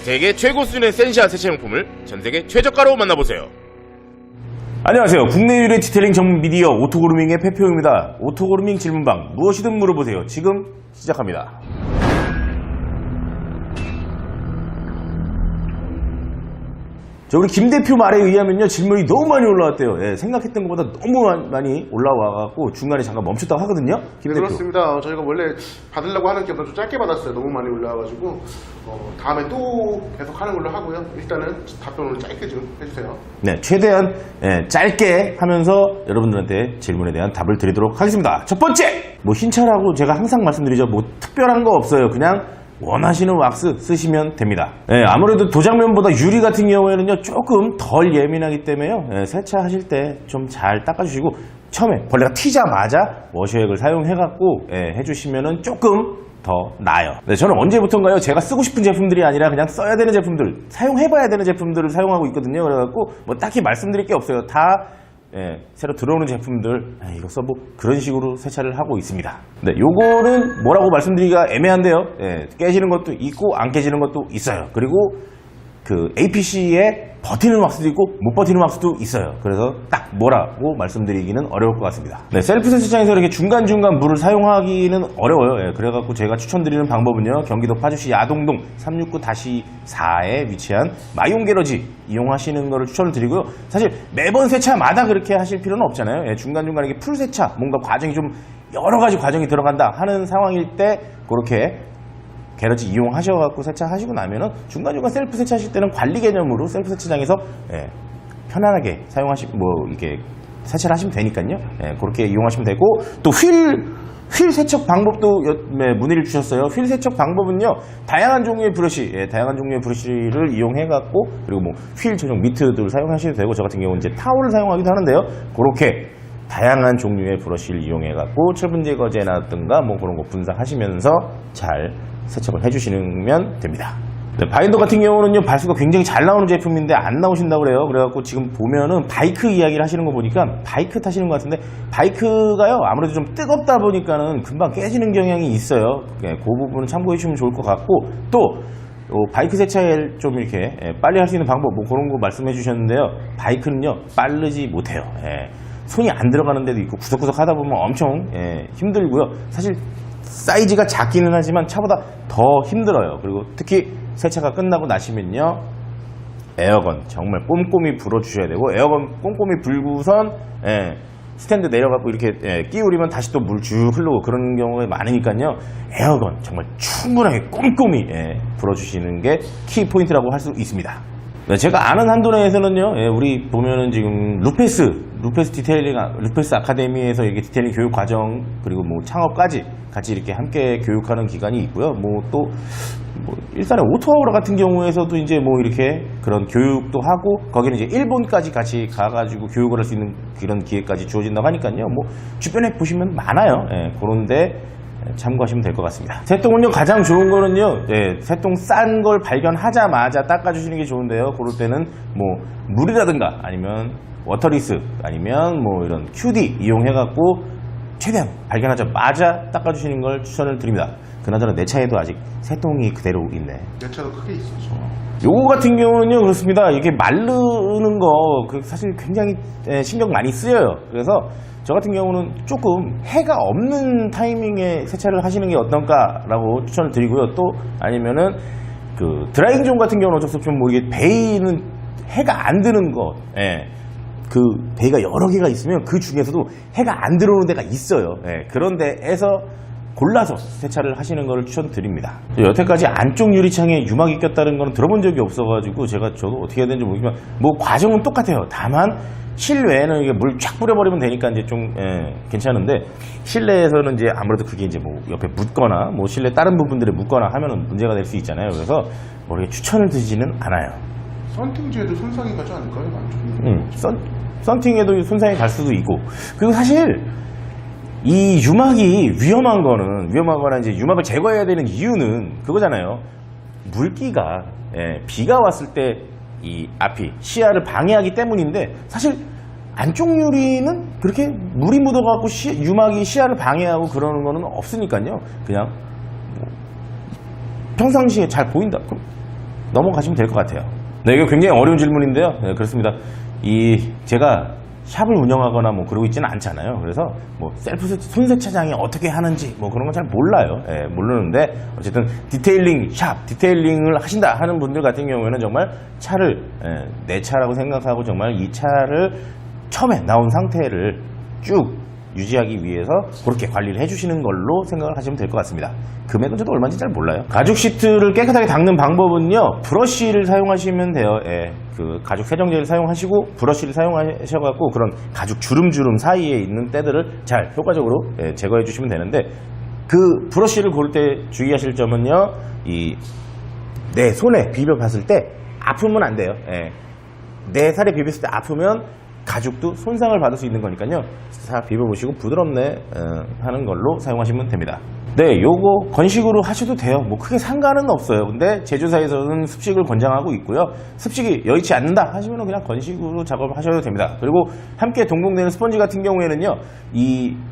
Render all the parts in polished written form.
세계 최고 수준의 센시아 세차용품을 전세계 최저가로 만나보세요. 안녕하세요. 국내 유일의 디테일링 전문 미디어 오토그루밍의 페페오입니다. 오토그루밍 질문방 무엇이든 물어보세요. 지금 시작합니다. 자, 우리 김 대표 말에 의하면요, 질문이 너무 많이 올라왔대요. 예, 생각했던 것보다 너무 많이 올라와갖고 중간에 잠깐 멈췄다고 하거든요. 김 대표. 그렇습니다. 저희가 원래 받으려고 하는 게보다 좀 짧게 받았어요. 너무 많이 올라와가지고 다음에 또 계속 하는 걸로 하고요. 일단은 답변을 짧게 좀 해주세요. 네, 최대한 짧게 하면서 여러분들한테 질문에 대한 답을 드리도록 하겠습니다. 첫 번째! 뭐 흰차라고 제가 항상 말씀드리죠. 뭐 특별한 거 없어요. 그냥 원하시는 왁스 쓰시면 됩니다. 아무래도 도장면보다 유리 같은 경우에는요, 조금 덜 예민하기 때문에요, 세차하실 때 좀 잘 닦아주시고, 처음에 벌레가 튀자마자 워셔액을 사용해갖고 해주시면은 조금 더 나아요. 저는 언제부턴가요, 제가 쓰고 싶은 제품들이 아니라 그냥 써야 되는 제품들, 사용해봐야 되는 제품들을 사용하고 있거든요. 그래갖고 뭐 딱히 말씀드릴 게 없어요. 다 새로 들어오는 제품들 이거 써보 그런 식으로 세차를 하고 있습니다. 네, 요거는 뭐라고 말씀드리기가 애매한데요. 깨지는 것도 있고 안 깨지는 것도 있어요. 그리고 그 APC에 버티는 왁스도 있고 못 버티는 왁스도 있어요. 그래서 딱 뭐라고 말씀드리기는 어려울 것 같습니다. 네, 셀프 세차장에서 이렇게 중간중간 물을 사용하기는 어려워요. 그래갖고 제가 추천드리는 방법은요, 경기도 파주시 야동동 369-4에 위치한 마용 게러지 이용하시는 거를 추천을 드리고요. 사실 매번 세차마다 그렇게 하실 필요는 없잖아요. 중간중간 이렇게 풀 세차, 뭔가 과정이 좀 여러 가지 과정이 들어간다 하는 상황일 때 그렇게 게러지 이용하셔갖고 세차하시고 나면은 중간중간 셀프 세차하실 때는 관리 개념으로 셀프 세차장에서 편안하게 이렇게 세차를 하시면 되니까요. 그렇게 이용하시면 되고, 또 휠 세척 방법도 문의를 주셨어요. 휠 세척 방법은요, 다양한 종류의 브러쉬를 이용해갖고, 그리고 뭐 휠 전용 미트들 사용하셔도 되고, 저 같은 경우는 이제 타올을 사용하기도 하는데요. 그렇게 다양한 종류의 브러쉬를 이용해갖고 철분 제거제라든가 뭐 그런 거 분사하시면서 잘 세척을 해주시면 됩니다. 네, 바인더 같은 경우는요, 발수가 굉장히 잘 나오는 제품인데 안 나오신다고 그래요. 그래갖고 지금 보면은 바이크 이야기를 하시는 거 보니까 바이크 타시는 것 같은데, 바이크가요, 아무래도 좀 뜨겁다 보니까는 금방 깨지는 경향이 있어요. 그 부분은 참고해 주시면 좋을 것 같고, 또 바이크 세차를 좀 이렇게 빨리 할 수 있는 방법, 뭐 그런 거 말씀해 주셨는데요. 바이크는요, 빠르지 못해요. 손이 안 들어가는 데도 있고 구석구석 하다 보면 엄청 힘들고요. 사실 사이즈가 작기는 하지만 차보다 더 힘들어요. 그리고 특히 세차가 끝나고 나시면요, 에어건 정말 꼼꼼히 불어주셔야 되고, 에어건 꼼꼼히 불고선 스탠드 내려가고 이렇게 끼우리면 다시 또 물 쭉 흐르고 그런 경우가 많으니까요, 에어건 정말 충분하게 꼼꼼히 불어주시는 게 키포인트라고 할 수 있습니다. 제가 아는 한도 내에서는요, 우리 보면은 지금 루페스 아카데미에서 이렇게 디테일링 교육 과정, 그리고 뭐 창업까지 같이 이렇게 함께 교육하는 기관이 있고요. 뭐 또 일산의 오토아우라 같은 경우에서도 이제 뭐 이렇게 그런 교육도 하고, 거기는 이제 일본까지 같이 가가지고 교육을 할 수 있는 그런 기회까지 주어진다고 하니까요. 뭐 주변에 보시면 많아요. 그런데 참고하시면 될 것 같습니다. 새똥은요, 가장 좋은 거는요, 새똥 싼 걸 발견하자마자 닦아주시는 게 좋은데요. 그럴 때는 뭐 물이라든가 아니면 워터리스 아니면 뭐 이런 QD 이용해갖고 최대한 발견하자마자 닦아주시는 걸 추천을 드립니다. 그나저나 내 차에도 아직 새똥이 그대로 있네. 내 차도 크게 있었죠. 요거 같은 경우는요, 그렇습니다. 이게 마르는 거 사실 굉장히 신경 많이 쓰여요. 그래서 저 같은 경우는 조금 해가 없는 타이밍에 세차를 하시는 게 어떤가라고 추천을 드리고요. 또 아니면은 그 드라이잉 존 같은 경우는 어쩔 수 없이 뭐 이게 베이는 해가 안 드는 거, 그 베이가 여러 개가 있으면 그 중에서도 해가 안 들어오는 데가 있어요. 그런 데에서 골라서 세차를 하시는 것을 추천드립니다. 여태까지 안쪽 유리창에 유막이 꼈다는 건 들어본 적이 없어가지고 저도 어떻게 해야 되는지 모르겠지만 뭐 과정은 똑같아요. 다만 실외에는 이게 물 쫙 뿌려버리면 되니까 이제 좀 괜찮은데, 실내에서는 이제 아무래도 그게 이제 뭐 옆에 묻거나 뭐 실내 다른 부분들에 묻거나 하면은 문제가 될 수 있잖아요. 그래서 뭐 이렇게 추천을 드리지는 않아요. 썬팅지에도 손상이 가지 않을까요? 썬팅에도 손상이 갈 수도 있고, 그리고 사실 이 유막이 위험하거나 이제 유막을 제거해야 되는 이유는 그거잖아요. 물기가 비가 왔을 때 이 앞이 시야를 방해하기 때문인데, 사실 안쪽 유리는 그렇게 물이 묻어갖고 유막이 시야를 방해하고 그러는 거는 없으니까요. 그냥 뭐 평상시에 잘 보인다. 그럼 넘어가시면 될 것 같아요. 네, 이거 굉장히 어려운 질문인데요. 네, 그렇습니다. 제가 샵을 운영하거나 뭐 그러고 있지는 않잖아요. 그래서 뭐 셀프 손세차장이 어떻게 하는지 뭐 그런 건 잘 몰라요. 예, 모르는데 어쨌든 디테일링을 하신다 하는 분들 같은 경우에는 정말 차를 내 차라고 생각하고 정말 이 차를 처음에 나온 상태를 쭉 유지하기 위해서 그렇게 관리를 해주시는 걸로 생각을 하시면 될 것 같습니다. 금액은 저도 얼마인지 잘 몰라요. 가죽 시트를 깨끗하게 닦는 방법은요, 브러쉬를 사용하시면 돼요. 예, 그 가죽 세정제를 사용하시고 브러쉬를 사용하셔갖고 그런 가죽 주름주름 사이에 있는 때들을 잘 효과적으로 제거해 주시면 되는데, 그 브러쉬를 고를 때 주의하실 점은요, 내 손에 비벼 봤을 때 아프면 안 돼요. 예, 내 살에 비볐을 때 아프면 가죽도 손상을 받을 수 있는 거니까요. 잘 비벼보시고 부드럽네 하는 걸로 사용하시면 됩니다. 네, 요거 건식으로 하셔도 돼요. 뭐 크게 상관은 없어요. 근데 제조사에서는 습식을 권장하고 있고요. 습식이 여의치 않는다 하시면 그냥 건식으로 작업을 하셔도 됩니다. 그리고 함께 동봉되는 스펀지 같은 경우에는요,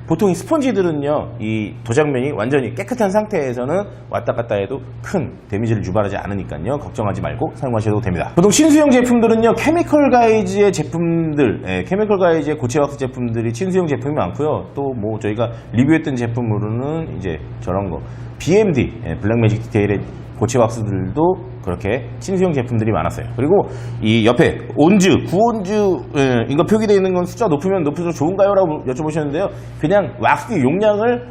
보통 이 스펀지들은요, 이 도장면이 완전히 깨끗한 상태에서는 왔다 갔다 해도 큰 데미지를 유발하지 않으니까요, 걱정하지 말고 사용하셔도 됩니다. 보통 친수용 제품들은요, 케미컬 가이즈의 제품들, 케미컬 가이즈의 고체 왁스 제품들이 친수용 제품이 많고요. 또 뭐 저희가 리뷰했던 제품으로는 이제 저런 거 BMD, 블랙매직 디테일의 고체 왁스들도 그렇게 친수용 제품들이 많았어요. 그리고 이 옆에 구온즈 이거 표기되어 있는 건 숫자 높으면 높을수록 좋은가요? 라고 여쭤보셨는데요. 그냥 왁스 용량을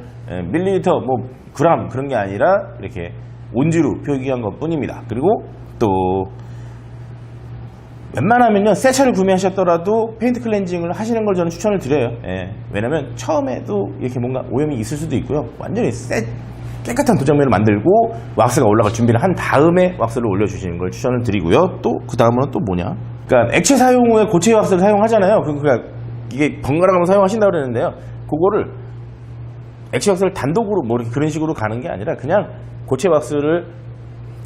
밀리리터, 뭐 그램 그런 게 아니라 이렇게 온즈로 표기한 것 뿐입니다. 그리고 또 웬만하면요, 새 차를 구매하셨더라도 페인트 클렌징을 하시는 걸 저는 추천을 드려요. 왜냐면 처음에도 이렇게 뭔가 오염이 있을 수도 있고요. 완전히 깨끗한 도장면을 만들고 왁스가 올라갈 준비를 한 다음에 왁스를 올려주시는 걸 추천을 드리고요. 또 그 다음은 또 뭐냐? 그러니까 액체 사용 후에 고체 왁스를 사용하잖아요. 그러니까 이게 번갈아 가면서 사용하신다고 그러는데요. 그거를 액체 왁스를 단독으로 뭐 이렇게 그런 식으로 가는 게 아니라 그냥 고체 왁스를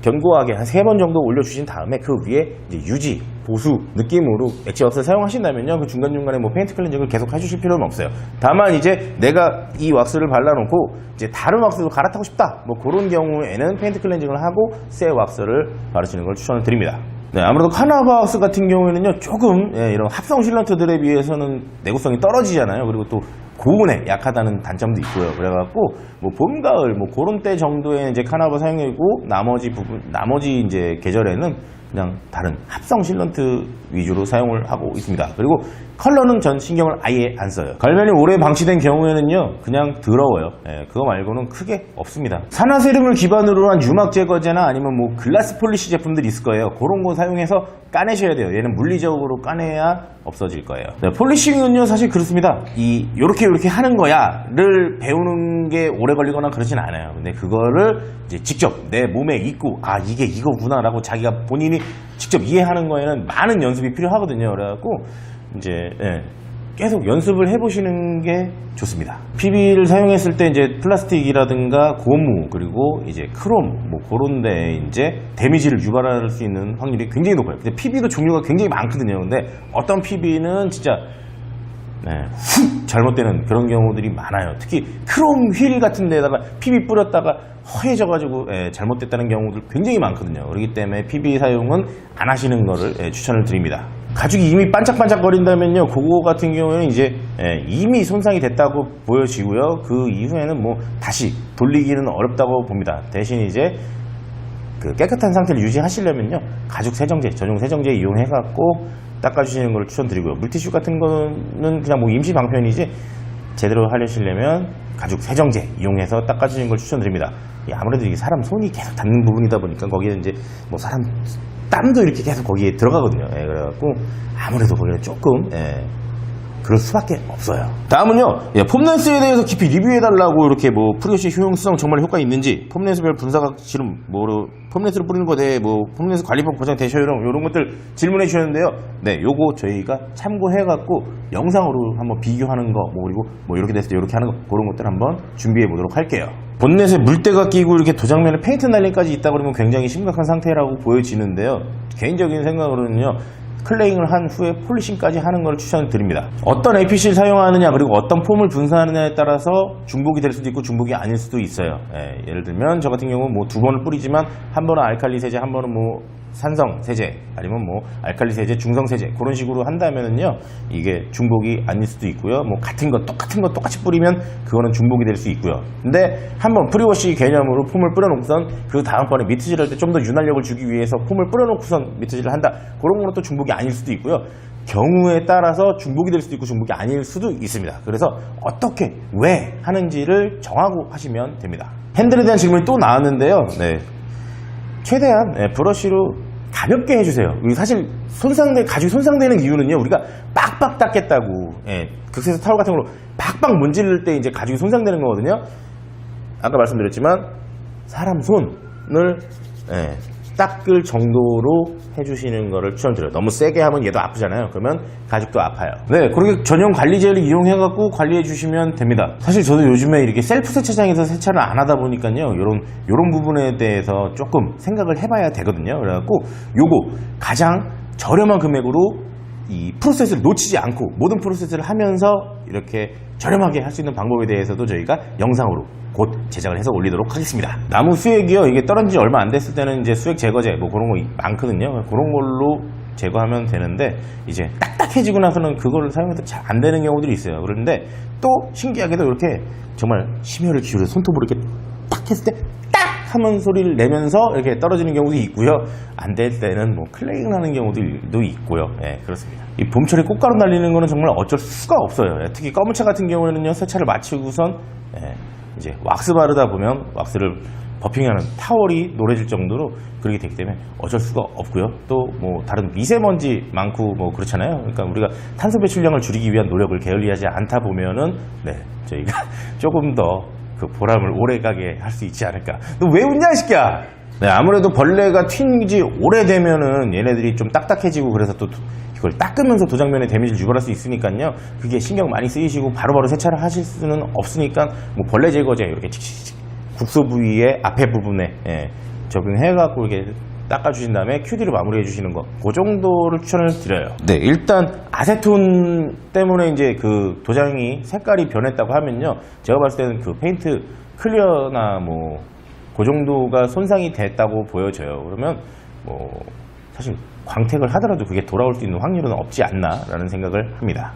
견고하게 한 3번 정도 올려주신 다음에 그 위에 이제 유지, 보수 느낌으로 액체 왁스를 사용하신다면요, 그 중간중간에 뭐 페인트 클렌징을 계속 해주실 필요는 없어요. 다만 이제 내가 이 왁스를 발라놓고 이제 다른 왁스로 갈아타고 싶다, 뭐 그런 경우에는 페인트 클렌징을 하고 새 왁스를 바르시는 걸 추천을 드립니다. 네, 아무래도 카나바 왁스 같은 경우에는요, 조금 이런 합성 실런트들에 비해서는 내구성이 떨어지잖아요. 그리고 또 고온에 약하다는 단점도 있고요. 그래갖고 뭐 봄, 가을 뭐 그런 때 정도에 이제 카나바 사용이고 나머지 이제 계절에는 그냥 다른 합성 실런트 위주로 사용을 하고 있습니다. 그리고 컬러는 전 신경을 아예 안 써요. 갈면이 오래 방치된 경우에는요, 그냥 더러워요. 그거 말고는 크게 없습니다. 산화세륨을 기반으로 한 유막 제거제나 아니면 뭐 글라스 폴리시 제품들이 있을 거예요. 그런 거 사용해서 까내셔야 돼요. 얘는 물리적으로 까내야 없어질 거예요. 네, 폴리싱은요, 사실 그렇습니다. 요렇게 하는 거야를 배우는 게 오래 걸리거나 그러진 않아요. 근데 그거를 이제 직접 내 몸에 입고, 이게 이거구나라고 자기가 본인이 직접 이해하는 거에는 많은 연습이 필요하거든요. 그래갖고 이제 계속 연습을 해보시는 게 좋습니다. PB를 사용했을 때 이제 플라스틱이라든가 고무, 그리고 이제 크롬, 뭐 그런 데 이제 데미지를 유발할 수 있는 확률이 굉장히 높아요. 근데 PB도 종류가 굉장히 많거든요. 근데 어떤 PB는 진짜 훅 잘못되는 그런 경우들이 많아요. 특히 크롬 휠 같은 데다가 PB 뿌렸다가 허해져가지고 잘못됐다는 경우들 굉장히 많거든요. 그렇기 때문에 PB 사용은 안 하시는 거를 추천을 드립니다. 가죽이 이미 반짝반짝거린다면요, 그거 같은 경우에는 이제 이미 손상이 됐다고 보여지고요. 그 이후에는 뭐 다시 돌리기는 어렵다고 봅니다. 대신 이제 그 깨끗한 상태를 유지하시려면요, 가죽 세정제, 전용 세정제 이용해갖고 닦아주시는 걸 추천드리고요. 물티슈 같은 거는 그냥 뭐 임시 방편이지, 제대로 하려시려면 가죽 세정제 이용해서 닦아주시는 걸 추천드립니다. 아무래도 이게 사람 손이 계속 닿는 부분이다 보니까 거기에 이제 뭐 사람 땀도 이렇게 계속 거기에 들어가거든요. 그래갖고 아무래도 거기는 조금 그럴 수밖에 없어요. 다음은요, 폼렌스에 대해서 깊이 리뷰해달라고 이렇게 뭐 프리워시 효용성 정말 효과 있는지, 폼렌스별 분사각 실험, 폼렌스를 뿌리는 거 대해 폼렌스 관리법 고장 대셔 이런 것들 질문해 주셨는데요. 네, 요거 저희가 참고해갖고 영상으로 한번 비교하는 거, 그리고 뭐 이렇게 됐을 때 이렇게 하는 거, 그런 것들 한번 준비해 보도록 할게요. 본넷에 물때가 끼고 이렇게 도장면에 페인트 날림까지 있다 그러면 굉장히 심각한 상태라고 보여지는데요. 개인적인 생각으로는요, 클레잉을 한 후에 폴리싱까지 하는 걸 추천드립니다. 어떤 APC를 사용하느냐, 그리고 어떤 폼을 분사하느냐에 따라서 중복이 될 수도 있고 중복이 아닐 수도 있어요. 예를 들면 저 같은 경우는 뭐 2번을 뿌리지만 한 번은 알칼리 세제, 한 번은 뭐 산성 세제 아니면 뭐 알칼리 세제, 중성 세제 그런 식으로 한다면은요 이게 중복이 아닐 수도 있고요. 뭐 같은 거 똑같이 뿌리면 그거는 중복이 될 수 있고요. 근데 한번 프리워시 개념으로 폼을 뿌려놓고선 그 다음번에 미트질 할 때 좀 더 윤활력을 주기 위해서 폼을 뿌려놓고선 미트질을 한다. 그런 거는 또 중복이 아닐 수도 있고요. 경우에 따라서 중복이 될 수도 있고 중복이 아닐 수도 있습니다. 그래서 어떻게 왜 하는지를 정하고 하시면 됩니다. 핸들에 대한 질문이 또 나왔는데요. 네. 최대한 브러쉬로 가볍게 해주세요. 사실 가죽이 손상되는 이유는요, 우리가 빡빡 닦겠다고, 극세사 타월 같은 걸로 빡빡 문지를 때 이제 가죽이 손상되는 거거든요. 아까 말씀드렸지만 사람 손을 닦을 정도로 해주시는 거를 추천드려요. 너무 세게 하면 얘도 아프잖아요. 그러면 가죽도 아파요. 네, 그렇게 전용 관리 젤을 이용해갖고 관리해 주시면 됩니다. 사실 저도 요즘에 이렇게 셀프 세차장에서 세차를 안 하다 보니까요, 요런 부분에 대해서 조금 생각을 해봐야 되거든요. 그래갖고 요거 가장 저렴한 금액으로 이 프로세스를 놓치지 않고 모든 프로세스를 하면서 이렇게 저렴하게 할 수 있는 방법에 대해서도 저희가 영상으로 곧 제작을 해서 올리도록 하겠습니다. 나무 수액이요, 이게 떨어진 지 얼마 안 됐을 때는 이제 수액 제거제 뭐 그런 거 많거든요. 그런 걸로 제거하면 되는데 이제 딱딱해지고 나서는 그거를 사용해도 잘 안 되는 경우들이 있어요. 그런데 또 신기하게도 이렇게 정말 심혈을 기울여 손톱으로 이렇게 딱 했을 때 딱 하면 소리를 내면서 이렇게 떨어지는 경우도 있고요. 안 될 때는 뭐 클레잉 나는 경우도 있고요. 예, 그렇습니다. 이 봄철에 꽃가루 날리는 거는 정말 어쩔 수가 없어요. 특히 검은 차 같은 경우에는요, 세차를 마치고선 이제 왁스 바르다 보면 왁스를 버핑하는 타월이 노래질 정도로 그렇게 되기 때문에 어쩔 수가 없고요. 또 뭐 다른 미세먼지 많고 뭐 그렇잖아요. 그러니까 우리가 탄소 배출량을 줄이기 위한 노력을 게을리하지 않다 보면은 저희가 조금 더 그 보람을 오래가게 할 수 있지 않을까. 너 왜 웃냐 이 새끼야. 아무래도 벌레가 튄 지 오래되면은 얘네들이 좀 딱딱해지고 그래서 또 이걸 닦으면서 도장면에 데미지를 유발할 수 있으니까요. 그게 신경 많이 쓰이시고 바로바로 세차를 하실 수는 없으니까 뭐 벌레 제거제 이렇게 칙칙칙 국소 부위의 앞에 부분에 적용해갖고 이렇게 닦아주신 다음에 큐디로 마무리해 주시는 거, 그 정도를 추천을 드려요. 네, 일단 아세톤 때문에 이제 그 도장이 색깔이 변했다고 하면요, 제가 봤을 때는 그 페인트 클리어나 뭐 그 정도가 손상이 됐다고 보여져요. 그러면 뭐 사실 광택을 하더라도 그게 돌아올 수 있는 확률은 없지 않나라는 생각을 합니다.